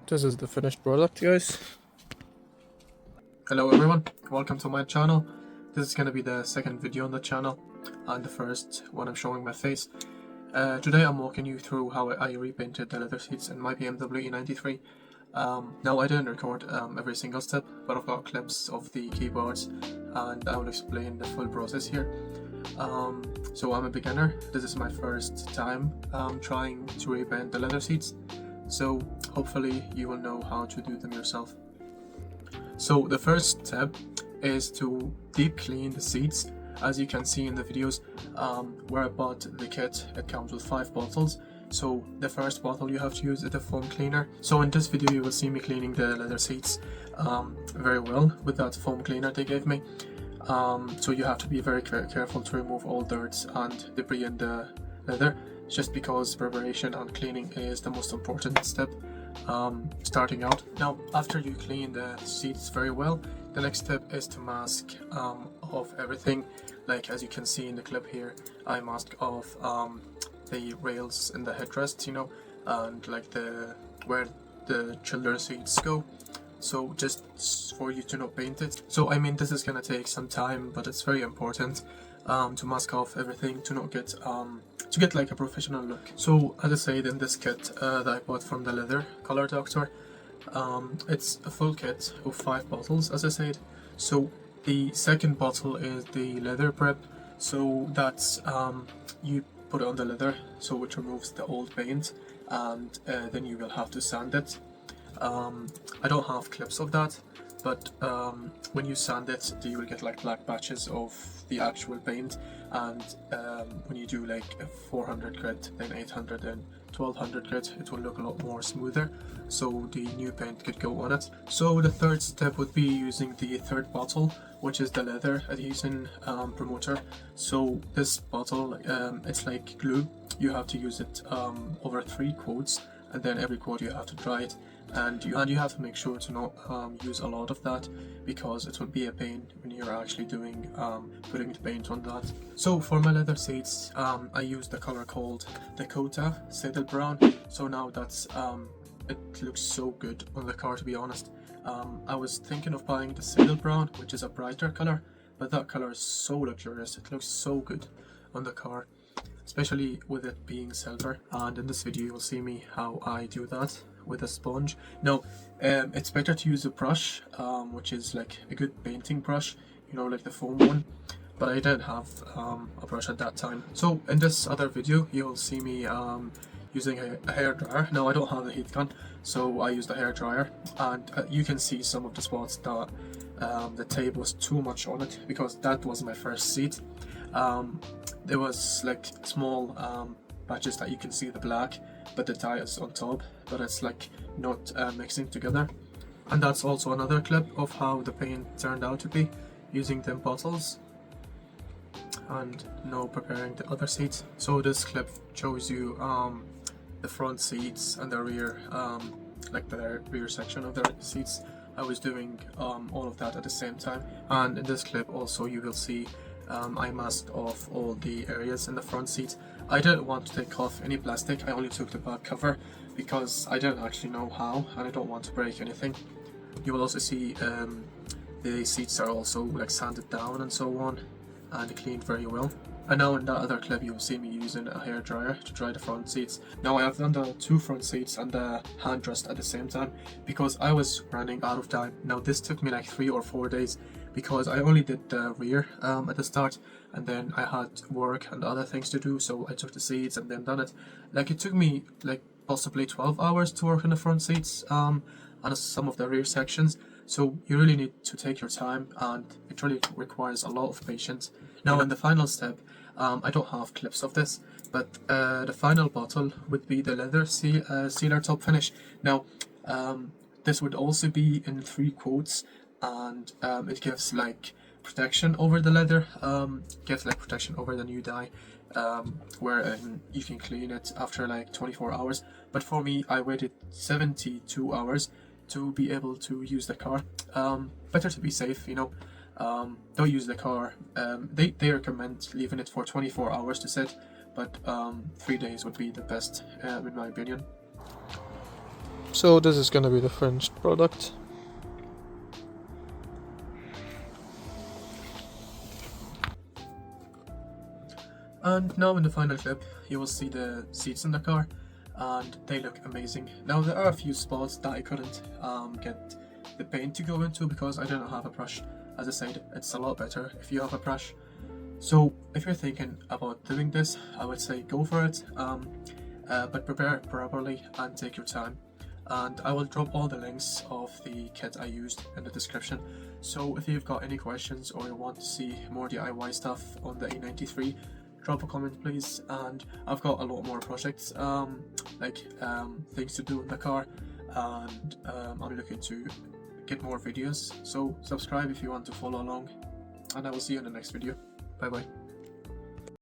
This is the finished product, guys. Hello everyone, welcome to my channel. This is gonna be the second video on the channel and the first when I'm showing my face. Today I'm walking you through how I repainted the leather seats in my BMW E93. Now I didn't record every single step, but I've got clips of the keyboards and I will explain the full process here. So I'm a beginner. This is my first time trying to repaint the leather seats, so hopefully you will know how to do them yourself. So the first step is to deep clean the seats. As you can see in the videos where I bought the kit, it comes with 5 bottles. So the first bottle you have to use is the foam cleaner. So in this video you will see me cleaning the leather seats very well with that foam cleaner they gave me. So you have to be very careful to remove all dirt and debris in the leather, just because preparation and cleaning is the most important step starting out. Now after you clean the seats very well, the next step is to mask off everything. Like as you can see in the clip here, I masked off the rails in the headrest, you know, and like where the children's seats go, so just for you to not paint it. So I mean, this is gonna take some time, but it's very important to mask off everything to not get to get like a professional look. So as I said, in this kit that I bought from the leather color doctor, it's a full kit of 5 bottles, as I said. So the second bottle is the leather prep, so that's you put it on the leather, so which removes the old paint, and then you will have to sand it. I don't have clips of that, but when you sand it, you will get like black patches of the actual paint, and when you do like a 400 grit, then 800 and 1200 grit, it will look a lot more smoother, so the new paint could go on it. So the third step would be using the third bottle, which is the leather adhesion promoter. So this bottle, it's like glue. You have to use it over 3 coats, and then every coat you have to dry it, and you have to make sure to not use a lot of that, because it will be a pain when you're actually doing putting the paint on that. So for my leather seats, I used the color called Dakota Saddle Brown. So now that's it looks so good on the car, to be honest. I was thinking of buying the Saddle Brown, which is a brighter color, but that color is so luxurious, it looks so good on the car, especially with it being silver. And in this video you will see me how I do that with a sponge. Now it's better to use a brush, which is like a good painting brush, you know, like the foam one, but I didn't have a brush at that time. So in this other video you'll see me using a hair dryer. Now I don't have a heat gun, so I used a hair dryer, and you can see some of the spots that the tape was too much on it, because that was my first seat. There was like small patches that you can see the black, but the dye is on top, but it's like not mixing together. And that's also another clip of how the paint turned out to be using them bottles, and now preparing the other seats. So this clip shows you the front seats and the rear, like the rear section of the seats. I was doing all of that at the same time, and in this clip also you will see I masked off all the areas in the front seat. I didn't want to take off any plastic, I only took the back cover because I didn't actually know how, and I don't want to break anything. You will also see the seats are also like sanded down and so on, and cleaned very well. And now in that other clip you will see me using a hair dryer to dry the front seats. Now I have done the 2 front seats and the hand rest at the same time, because I was running out of time. Now this took me like 3 or 4 days, because I only did the rear at the start, and then I had work and other things to do, so I took the seats and then done it. Like it took me like possibly 12 hours to work on the front seats and some of the rear sections. So you really need to take your time, and it really requires a lot of patience. Now in the final step, I don't have clips of this, but the final bottle would be the leather sealer top finish. Now this would also be in 3 coats, and it gives like protection over the leather, gives like protection over the new dye, where you can clean it after like 24 hours. But for me, I waited 72 hours to be able to use the car. Better to be safe, you know. Don't use the car. They recommend leaving it for 24 hours to set, but 3 days would be the best in my opinion. So this is gonna be the finished product. And now in the final clip, you will see the seats in the car, and they look amazing. Now there are a few spots that I couldn't get the paint to go into because I didn't have a brush. As I said, it's a lot better if you have a brush. So if you're thinking about doing this, I would say go for it, but prepare properly and take your time. And I will drop all the links of the kit I used in the description. So if you've got any questions or you want to see more DIY stuff on the E93, drop a comment please. And I've got a lot more projects, things to do in the car, and I'm looking to get more videos. So subscribe if you want to follow along, and I will see you in the next video. Bye bye.